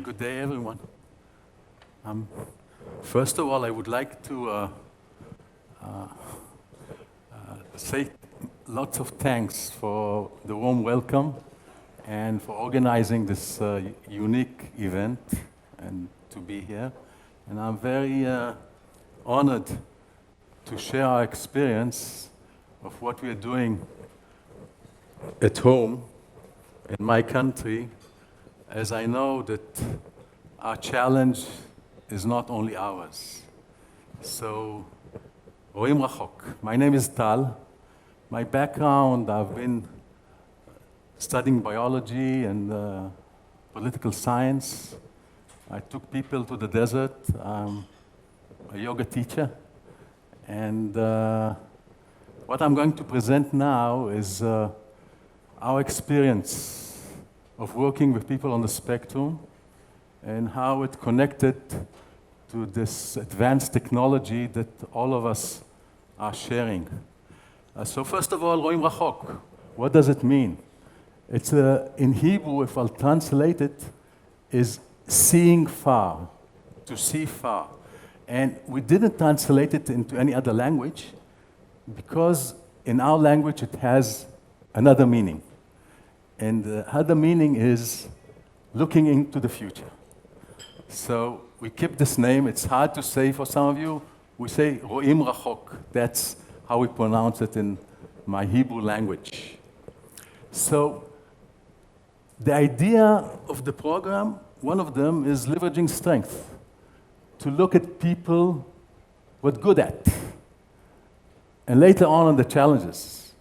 Good day, everyone. First of all, I would like to say lots of thanks for the warm welcome and for organizing this unique event and to be here. And I'm very honored to share our experience of what we are doing at home in my country, as I know that our challenge is not only ours. So, Roim Rachok. My name is Tal. My background, I've been studying biology and political science. I took people to the desert. I'm a yoga teacher. And what I'm going to present now is our experience of working with people on the spectrum and how it connected to this advanced technology that all of us are sharing. So first of all, Roim Rachok, what does it mean? It's in Hebrew, if I'll translate it, is seeing far, to see far. And we didn't translate it into any other language because in our language it has another meaning. And the other meaning is looking into the future. So we keep this name. It's hard to say for some of you. We say Ro'im Rachok. That's how we pronounce it in my Hebrew language. So the idea of the program, one of them is leveraging strength, to look at people what good at, and later on the challenges.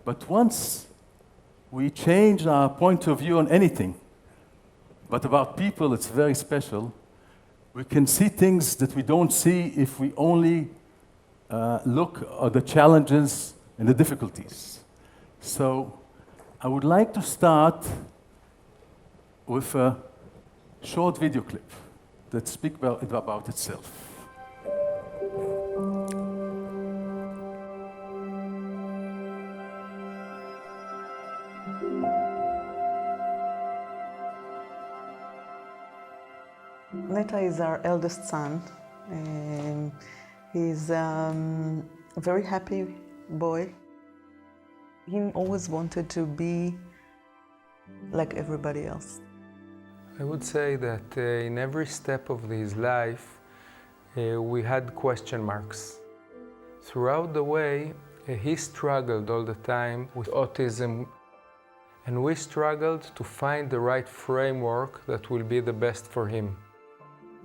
But once we change our point of view on anything, but about people it's very special, we can see things that we don't see if we only look at the challenges and the difficulties. So I would like to start with a short video clip that speaks about itself. Neta is our eldest son. He's a very happy boy. He always wanted to be like everybody else. I would say that in every step of his life, we had question marks. Throughout the way, he struggled all the time with autism, and we struggled to find the right framework that will be the best for him.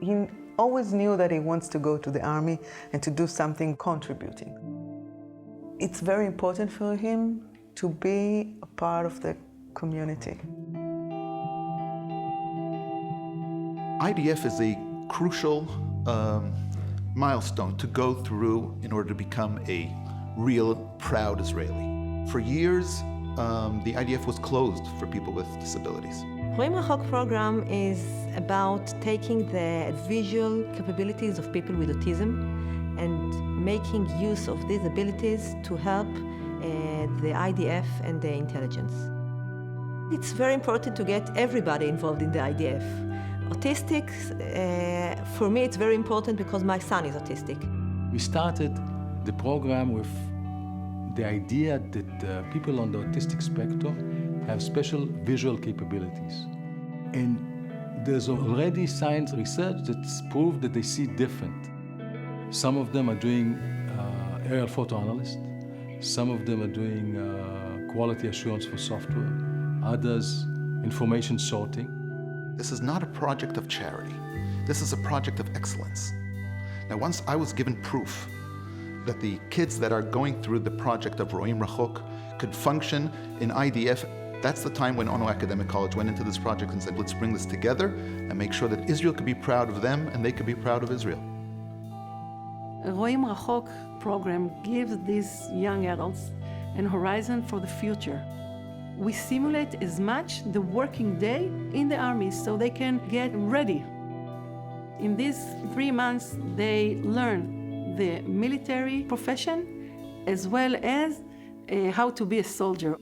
He always knew that he wants to go to the army and to do something contributing. It's very important for him to be a part of the community. IDF is a crucial milestone to go through in order to become a real, proud Israeli. For years, the IDF was closed for people with disabilities. Ro'im Rachok program is about taking the visual capabilities of people with autism and making use of these abilities to help the IDF and the intelligence. It's very important to get everybody involved in the IDF. Autistics, for me, it's very important because my son is autistic. We started the program with the idea that people on the autistic spectrum have special visual capabilities. And there's already science research that's proved that they see different. Some of them are doing aerial photo analyst. Some of them are doing quality assurance for software. Others, information sorting. This is not a project of charity. This is a project of excellence. Now, once I was given proof that the kids that are going through the project of Ro'im Rachok could function in IDF, that's the time when Ono Academic College went into this project and said, let's bring this together and make sure that Israel could be proud of them and they could be proud of Israel. Ro'im Rachok program gives these young adults an horizon for the future. We simulate as much the working day in the army so they can get ready. In these 3 months, they learn the military profession as well as how to be a soldier.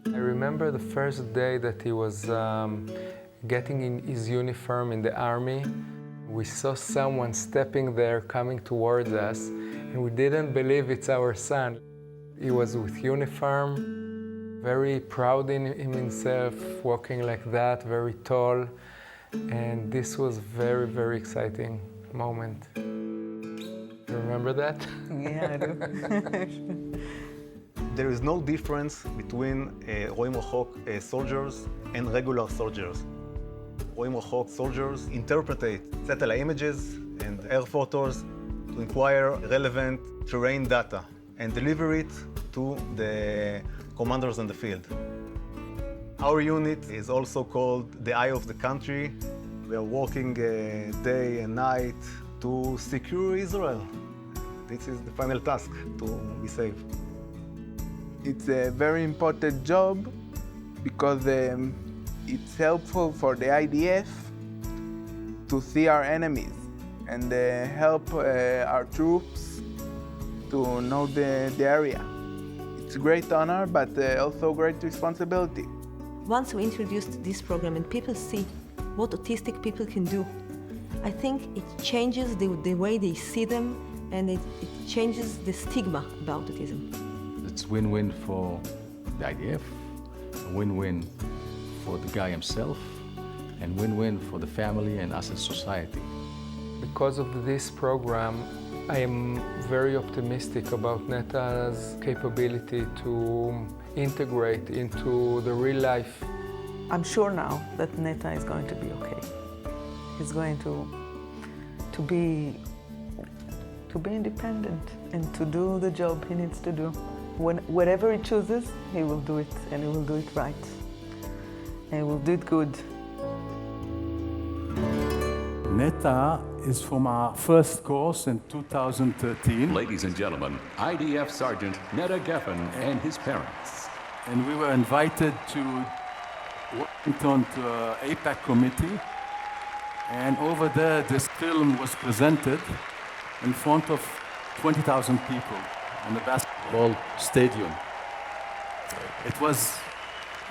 I remember the first day that he was getting in his uniform in the army, we saw someone stepping there, coming towards us, and we didn't believe it's our son. He was with uniform, very proud in himself, walking like that, very tall, and this was very, very exciting moment. You remember that? Yeah, I do. There is no difference between Ro'im Rachok soldiers and regular soldiers. Ro'im Rachok soldiers interpret satellite images and air photos to acquire relevant terrain data and deliver it to the commanders in the field. Our unit is also called the eye of the country. We are working day and night to secure Israel. This is the final task, to be safe. It's a very important job because it's helpful for the IDF to see our enemies and help our troops to know the area. It's a great honor, but also great responsibility. Once we introduced this program and people see what autistic people can do, I think it changes the way they see them, and it changes the stigma about autism. It's win-win for the IDF, a win-win for the guy himself, and win-win for the family and us as society. Because of this program, I am very optimistic about Neta's capability to integrate into the real life. I'm sure now that Neta is going to be okay. He's going to be independent and to do the job he needs to do. Whatever he chooses, he will do it, and he will do it right. And he will do it good. Neta is from our first course in 2013. Ladies and gentlemen, IDF Sergeant Neta Geffen and his parents. And we were invited to Washington to an APAC committee. And over there, this film was presented in front of 20,000 people in the basketball stadium. It was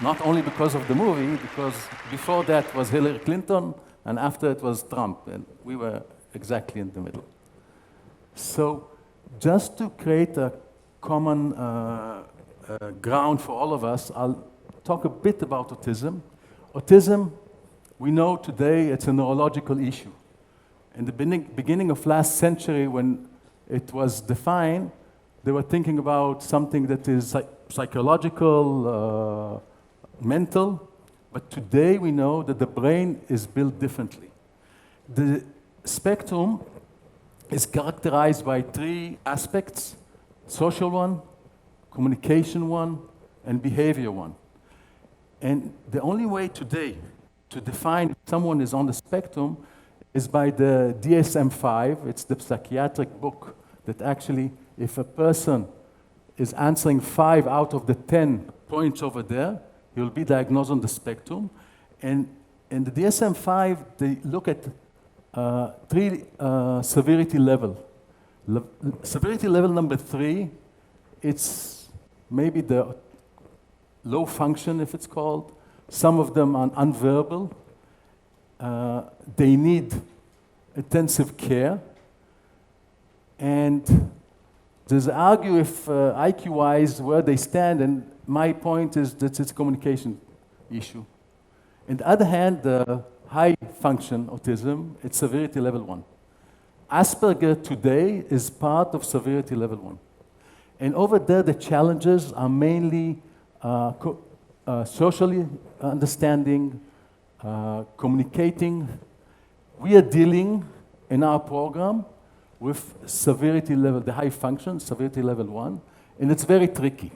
not only because of the movie, because before that was Hillary Clinton, and after it was Trump, and we were exactly in the middle. So just to create a common ground for all of us, I'll talk a bit about autism. Autism, we know today it's a neurological issue. In the beginning of last century, when it was defined, they were thinking about something that is psychological, mental, but today we know that the brain is built differently. The spectrum is characterized by three aspects: social one, communication one, and behavior one. And the only way today to define if someone is on the spectrum is by the DSM-5. It's the psychiatric book that actually, if a person is answering 5 out of the 10 points over there, he will be diagnosed on the spectrum. And in the DSM-5, they look at 3 severity levels. Severity level number 3, it's maybe the low function, if it's called. Some of them are unverbal. They need intensive care. And there's argue if IQ-wise where they stand, and my point is that it's a communication issue. On the other hand, the high function autism, it's severity level 1. Asperger today is part of severity level 1. And over there, the challenges are mainly socially understanding, communicating. We are dealing in our program with severity level, the high function, severity level 1, and it's very tricky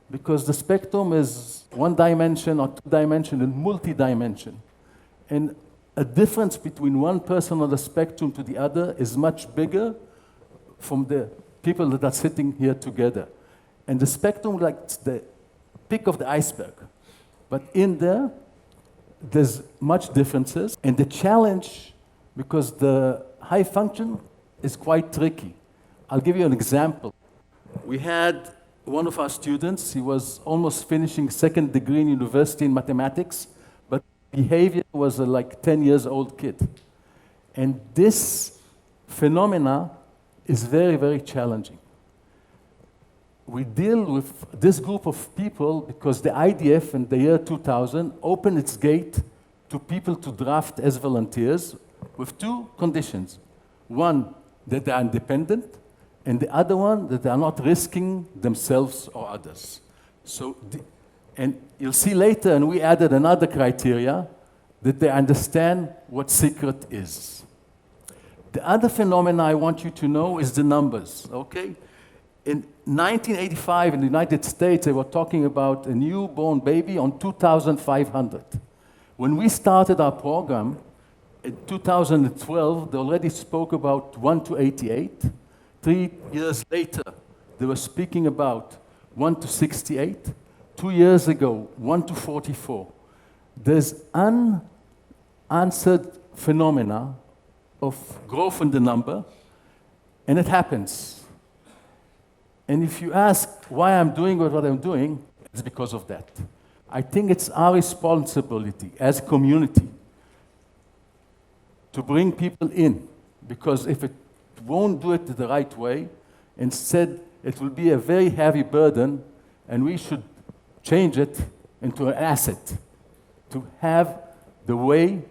because the spectrum is 1 dimension or 2 dimension and multi-dimension. And a difference between one person on the spectrum to the other is much bigger from the people that are sitting here together. And the spectrum, like the peak of the iceberg. But in there, there's much differences. And the challenge, because the high function is quite tricky. I'll give you an example. We had one of our students, he was almost finishing 2nd degree in university in mathematics, but behavior was a like 10 years old kid. And this phenomena is very, very challenging. We deal with this group of people because the IDF in the year 2000 opened its gate to people to draft as volunteers with two conditions. One, that they are independent, and the other one, that they are not risking themselves or others. So, and you'll see later, and we added another criteria, that they understand what secret is. The other phenomena I want you to know is the numbers, okay? In 1985 in the United States, they were talking about a newborn baby on 2,500. When we started our program in 2012, they already spoke about 1 to 88. 3 years later, they were speaking about 1 to 68. 2 years ago, 1 to 44. There's unanswered phenomena of growth in the number, and it happens. And if you ask why I'm doing what I'm doing, it's because of that. I think it's our responsibility as a community to bring people in, because if it won't do it the right way, instead it will be a very heavy burden, and we should change it into an asset, to have the way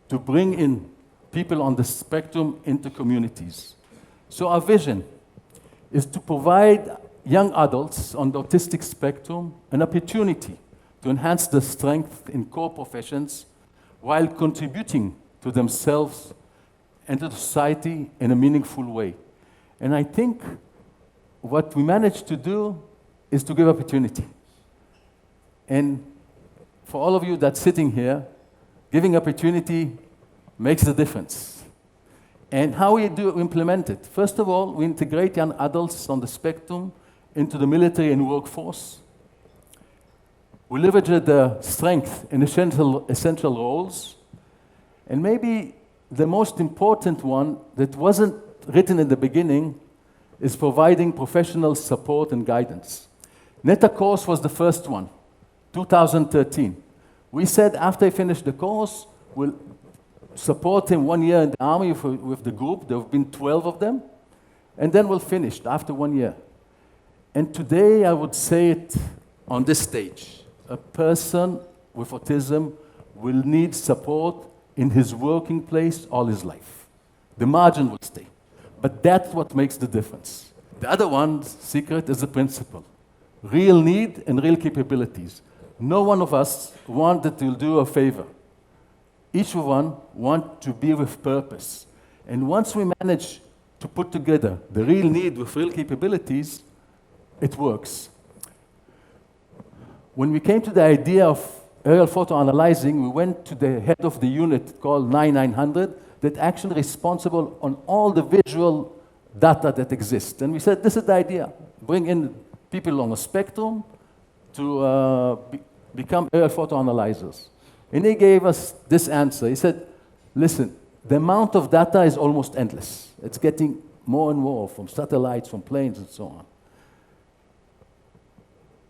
to bring in people on the spectrum into communities. So our vision is to provide young adults on the autistic spectrum an opportunity to enhance their strength in core professions while contributing to themselves and to society in a meaningful way. And I think what we managed to do is to give opportunity. And for all of you that's sitting here, giving opportunity makes a difference. And how we do implement it? First of all, we integrate young adults on the spectrum into the military and workforce. We leverage their strength in essential roles. And maybe the most important one that wasn't written in the beginning is providing professional support and guidance. NETA course was the first one, 2013. We said after he finished the course, we'll support him 1 year in the army with the group. There have been 12 of them. And then we'll finish after 1 year. And today I would say it on this stage. A person with autism will need support in his working place all his life. The margin will stay. But that's what makes the difference. The other one's secret is the principle. Real need and real capabilities. No one of us wants that we'll do a favor. Each one wants to be with purpose. And once we manage to put together the real need with real capabilities, it works. When we came to the idea of aerial photo analyzing, we went to the head of the unit called 9900 that actually responsible on all the visual data that exists. And we said, this is the idea. Bring in people on the spectrum to become aerial photo analyzers. And he gave us this answer. He said, listen, the amount of data is almost endless. It's getting more and more from satellites, from planes, and so on.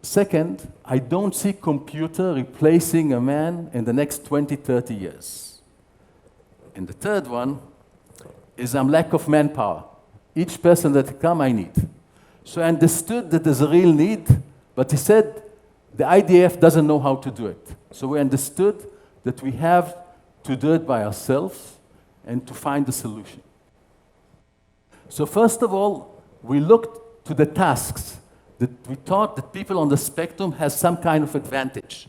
Second, I don't see computer replacing a man in the next 20, 30 years. And the third one is lack of manpower. Each person that come, I need. So I understood that there's a real need, but he said the IDF doesn't know how to do it. So we understood that we have to do it by ourselves and to find a solution. So first of all, we looked to the tasks that we thought that people on the spectrum has some kind of advantage.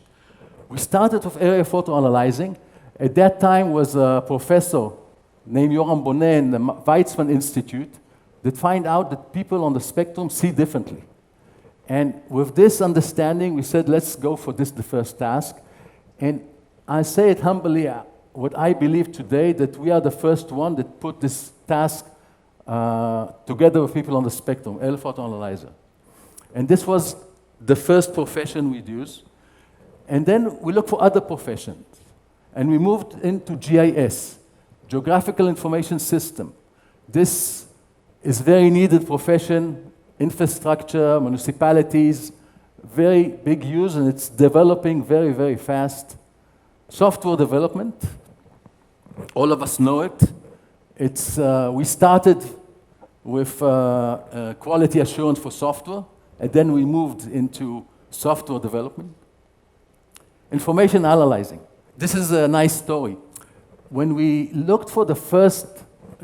We started with area photo analyzing. At that time was a professor named Yoram Bonnet in the Weizmann Institute that find out that people on the spectrum see differently. And with this understanding, we said, let's go for this, the first task. And I say it humbly, what I believe today, that we are the first one that put this task together with people on the spectrum, aerial photo analyzer. And this was the first profession we'd use. And then we looked for other professions. And we moved into GIS, Geographical Information System. This is very needed profession, infrastructure, municipalities, very big use, and it's developing very, very fast. Software development, all of us know it. We started with quality assurance for software, and then we moved into software development. Information analyzing. This is a nice story. When we looked for the first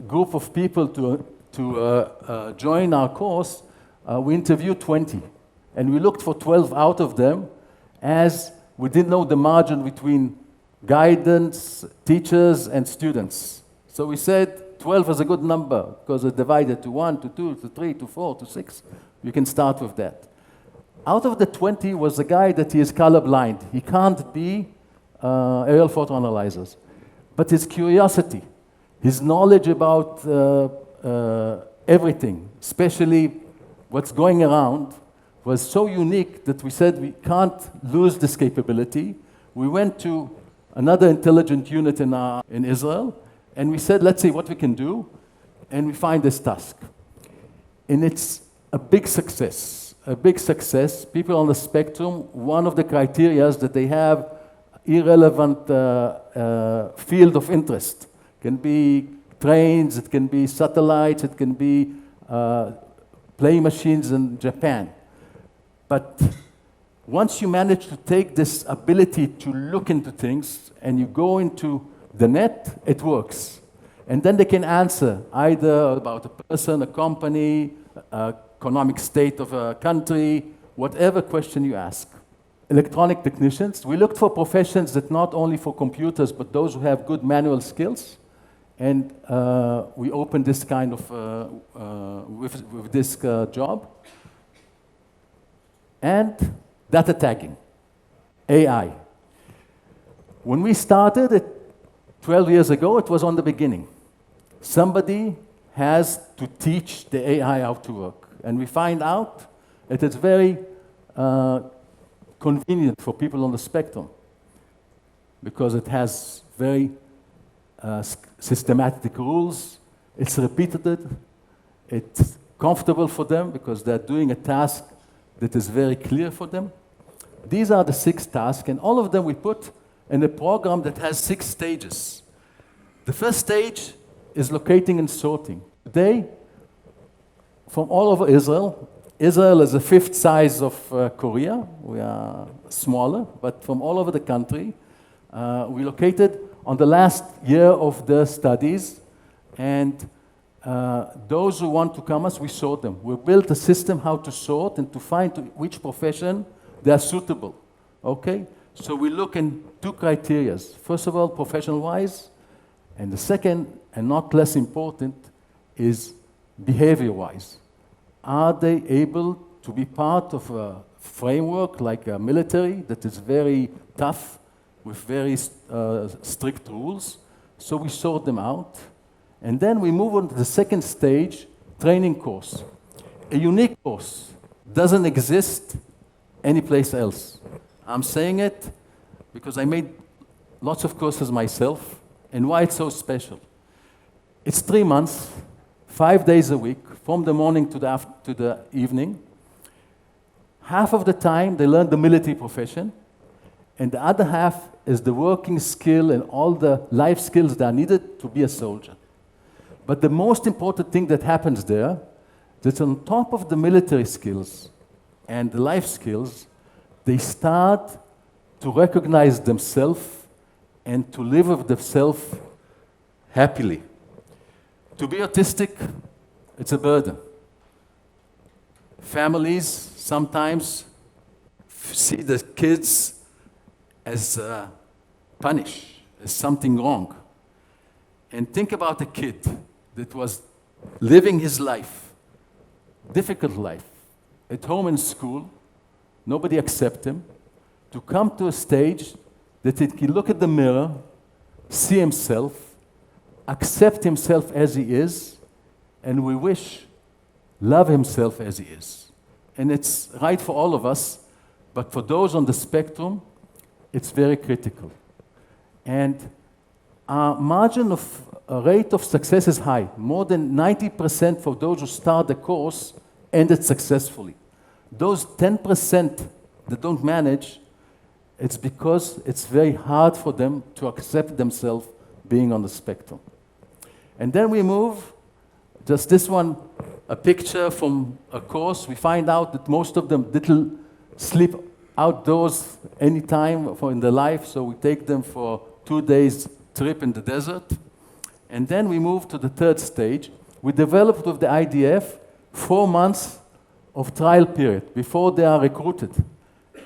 group of people to join our course, we interviewed 20. And we looked for 12 out of them, as we didn't know the margin between guidance, teachers, and students. So we said 12 is a good number, because it's divided to 1, to 2, to 3, to 4, to 6. You can start with that. Out of the 20 was a guy that he is colorblind. He can't be aerial photo analyzers. But his curiosity, his knowledge about everything, especially what's going around, was so unique that we said we can't lose this capability. We went to another intelligent unit in Israel, and we said, let's see what we can do, and we find this task. And it's a big success, People on the spectrum, one of the criteria is that they have irrelevant field of interest. It can be trains, it can be satellites, it can be play machines in Japan. But once you manage to take this ability to look into things and you go into the net, it works. And then they can answer either about a person, a company, economic state of a country, whatever question you ask. Electronic technicians, we looked for professions that not only for computers, but those who have good manual skills. And we opened this kind of, with this job. And data tagging, AI. When we started it 12 years ago, it was on the beginning. Somebody has to teach the AI how to work. And we find out that it's very convenient for people on the spectrum, because it has very systematic rules, it's repeated, it's comfortable for them because they're doing a task that is very clear for them. These are the 6 tasks, and all of them we put in a program that has 6 stages. The first stage is locating and sorting. Today, from all over Israel, Israel is the 5th size of Korea. We are smaller, but from all over the country, we located on the last year of the studies, and those who want to come us, we sort them. We built a system how to sort and to find which profession they are suitable, okay? So we look in 2 criteria. First of all, professional-wise, and the second, and not less important, is behavior-wise. Are they able to be part of a framework like a military that is very tough with very strict rules? So we sort them out. And then we move on to the second stage, training course. A unique course doesn't exist anyplace else. I'm saying it because I made lots of courses myself, and why it's so special. It's 3 months, 5 days a week, from the morning to the evening. Half of the time they learn the military profession, and the other half is the working skill and all the life skills that are needed to be a soldier. But the most important thing that happens there, that on top of the military skills and the life skills, they start to recognize themselves and to live with themselves happily. To be autistic, it's a burden. Families sometimes see the kids as punished, as something wrong. And think about a kid that was living his life, difficult life, at home and school, nobody accepts him, to come to a stage that he can look at the mirror, see himself, accept himself as he is, and we wish, love himself as he is. And it's right for all of us, but for those on the spectrum, it's very critical. And our margin of rate of success is high. More than 90% for those who start the course ended successfully. Those 10% that don't manage, It's because it's very hard for them to accept themselves being on the spectrum. And then we move, just this one, a picture from a course. We find out that most of them didn't sleep outdoors any time in their life, so we take them for 2 days trip in the desert. And then we move to the third stage. We developed with the IDF 4 months of trial period before they are recruited.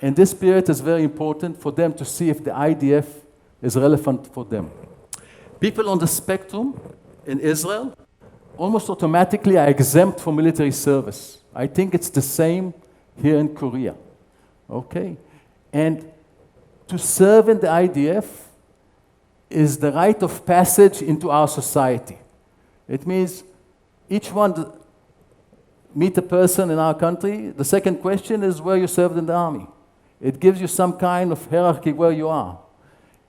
And this period is very important for them to see if the IDF is relevant for them. People on the spectrum in Israel almost automatically are exempt from military service. I think it's the same here in Korea. Okay? And to serve in the IDF is the rite of passage into our society. It means each one meet a person in our country, the second question is where you served in the army. It gives you some kind of hierarchy where you are.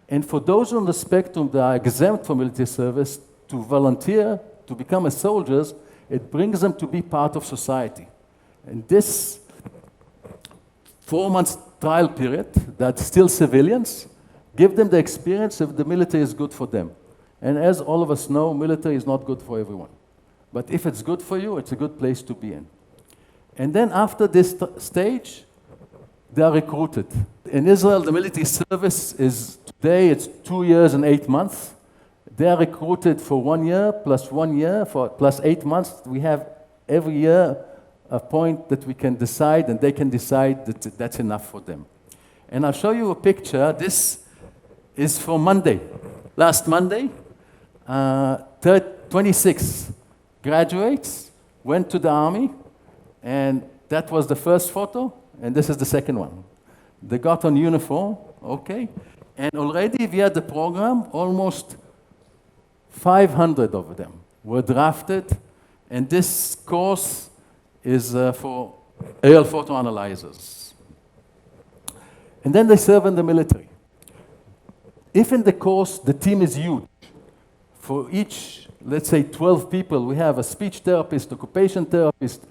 And for those on the spectrum that are exempt from military service, to volunteer, to become a soldiers, it brings them to be part of society. And this 4 months trial period, that's still civilians, give them the experience if the military is good for them. And as all of us know, military is not good for everyone. But if it's good for you, it's a good place to be in. And then after this stage, they are recruited. In Israel, the military service is, today it's 2 years and 8 months. They are recruited for 1 year, plus 1 year, plus 8 months. We have every year a point that we can decide, and they can decide that that's enough for them. And I'll show you a picture. This is for Monday. Last Monday, 26 graduates went to the army, and that was the first photo, and this is the second one. They got on uniform, okay? And already via the program, almost 500 of them were drafted, and this course is for aerial photo analyzers. And then they serve in the military. If in the course the team is huge, for each, let's say 12 people, we have a speech therapist, occupation therapist,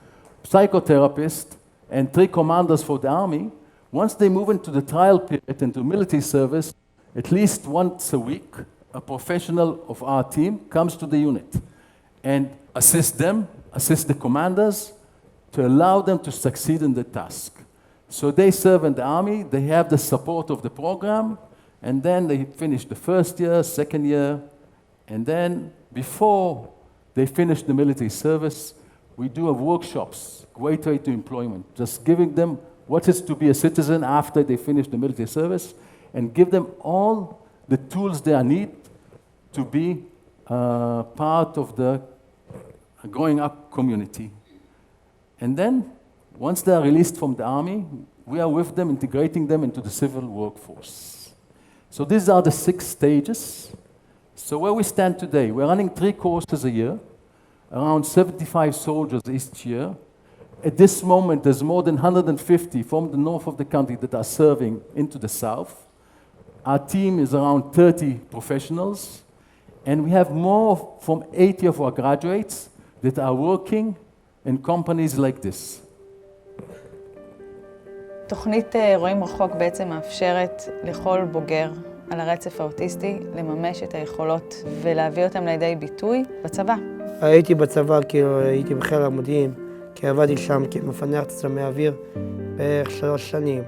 psychotherapist, and 3 commanders for the army. Once they move into the trial period, into military service, at least once a week, a professional of our team comes to the unit and assists them, assists the commanders, to allow them to succeed in the task. So they serve in the army, they have the support of the program, and then they finish the first year, second year, and then before they finish the military service, we do workshops, great way to employment, just giving them what is to be a citizen after they finish the military service, and give them all the tools they need to be part of the growing up community. And then, once they are released from the army, we are with them, integrating them into the civil workforce. So these are the 6 stages. So where we stand today, we're running 3 courses a year, around 75 soldiers each year. At this moment, there's more than 150 from the north of the country that are serving into the south. Our team is around 30 professionals, and we have more from 80 of our graduates that are working in companies like this. תוכנית רואים רחוק בעצם מאפשרת לכל בוגר על הרצף האוטיסטי לממש את היכולות ולהביא אותם לידי ביטוי בצבא. הייתי בצבא כי הייתי בחיל המודיעין, כי עבדתי שם כמפנח תצלומי אוויר בערך 3 שנים.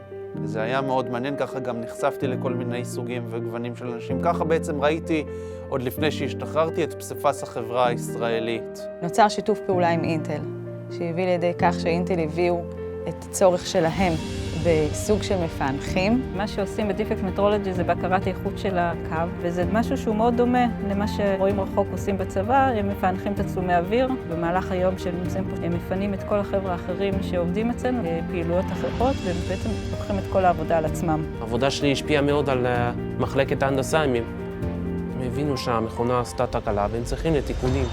זה היה מאוד מעניין, ככה גם נחשפתי לכל מיני סוגים וגוונים של אנשים. ככה בעצם ראיתי, עוד לפני שהשתחררתי, את פסיפס החברה הישראלית. נוצר שיתוף פעולה עם אינטל, שהביא לידי כך שאינטל הביאו את הצורך שלהם בסוג של מפענחים. מה שעושים בדיפקט מטרולוגי זה בקרת איכות של הקו, וזה משהו שהוא מאוד דומה למה שרואים רחוק עושים בצבא. הם מפענחים תצלומי אוויר. במהלך היום שהם נמצאים פה, הם מפנים את כל החבר'ה האחרים שעובדים אצלנו בפעילויות אחרות, והם בעצם לוקחים את כל העבודה על עצמם. העבודה שלי השפיעה מאוד על מחלקת ההנדסה. הם הבינו שהמכונה עשתה תקלה והם צריכים לתיקונים.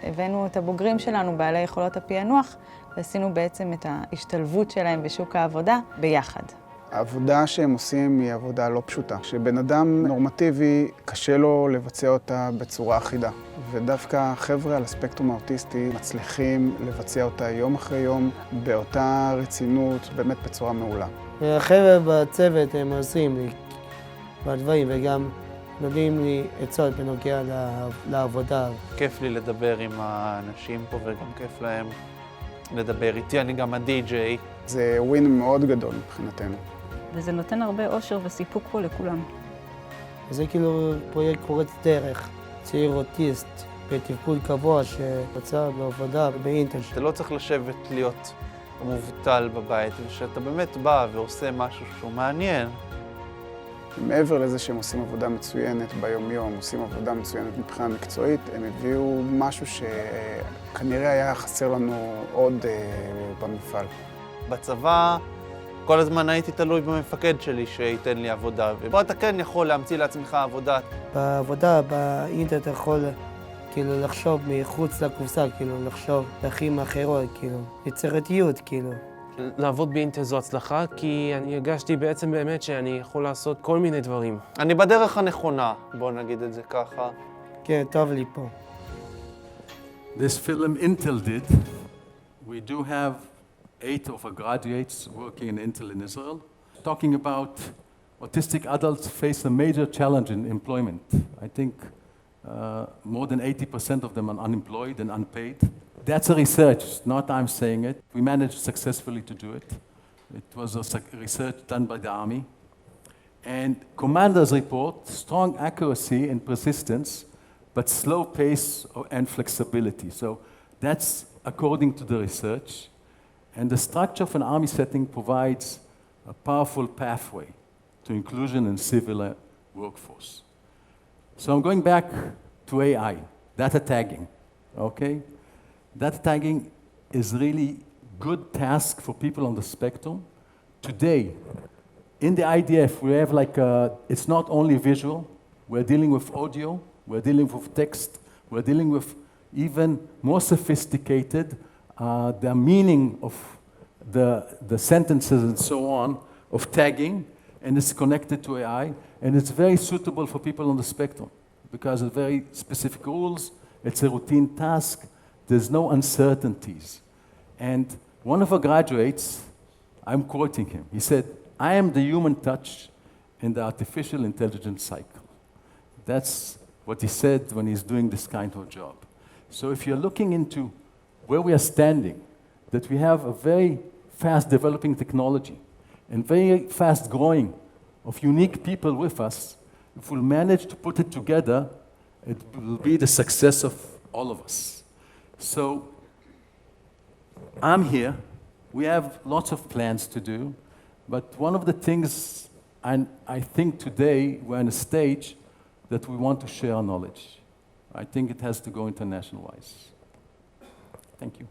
הבאנו את הבוגרים שלנו, בעלי יכולות הפענוח, ועשינו בעצם את ההשתלבות שלהם בשוק העבודה ביחד. העבודה שהם עושים היא עבודה לא פשוטה. שבן אדם נורמטיבי, קשה לו לבצע אותה בצורה אחידה. ודווקא החבר'ה על הספקטרום האוטיסטי מצליחים לבצע אותה יום אחרי יום, באותה רצינות, באמת בצורה מעולה. החבר'ה בצוות הם עושים לי בדברים וגם נותנים לי עצות בנוגע לעבודה. כיף לי לדבר עם האנשים פה וגם כיף להם לדבר איתי. אני גם הדי-ג'יי. זה ווין מאוד גדול מבחינתנו. וזה נותן הרבה אושר וסיפוק פה לכולם. זה כאילו פרויקט פורץ דרך, צעיר אוטיסט בתפקוד קבוע שרצה בעבודה באינטרנט. אתה לא צריך לשבת להיות מובטל בבית, ושאתה באמת בא ועושה משהו שהוא מעניין. מעבר לזה שהם עושים עבודה מצוינת ביום-יום, עושים עבודה מצוינת מבחינה מקצועית, הם הביאו משהו שכנראה היה חסר לנו עוד במפעל. בצבא כל הזמן הייתי תלוי במפקד שלי שייתן לי עבודה, ופה אתה כן יכול להמציא לעצמך עבודה. בעבודה, באינטרנט אתה יכול כאילו לחשוב מחוץ לקופסה, כאילו לחשוב דרכים אחרות, כאילו יצירתיות, כאילו. לעבוד באינטל זו הצלחה, כי אני הרגשתי בעצם באמת שאני יכול לעשות כל מיני דברים. אני בדרך הנכונה, בוא נגיד את זה ככה. כן, טוב לי פה. This film Intel did, we do have 8 of our graduates working in Intel in Israel, talking about autistic adults face a major challenge in employment. I think more than 80% of them are unemployed and unpaid. That's a research, not I'm saying it. We managed successfully to do it. It was a research done by the Army. And commanders report strong accuracy and persistence, but slow pace and flexibility. So that's according to the research. And the structure of an Army setting provides a powerful pathway to inclusion in civil workforce. So I'm going back to AI, data tagging, okay? Data tagging is really good task for people on the spectrum. Today, in the IDF, we have it's not only visual, we're dealing with audio, we're dealing with text, we're dealing with even more sophisticated, the meaning of the sentences and so on, of tagging, and it's connected to AI, and it's very suitable for people on the spectrum because of very specific rules, it's a routine task, there's no uncertainties. And one of our graduates, I'm quoting him, he said, I am the human touch in the artificial intelligence cycle. That's what he said when he's doing this kind of job. So if you're looking into where we are standing, that we have a very fast developing technology and very fast growing of unique people with us, if we'll manage to put it together, it will be the success of all of us. So I'm here. We have lots of plans to do, but one of the things, and I think today we're in a stage that we want to share our knowledge. I think it has to go international-wise. Thank you.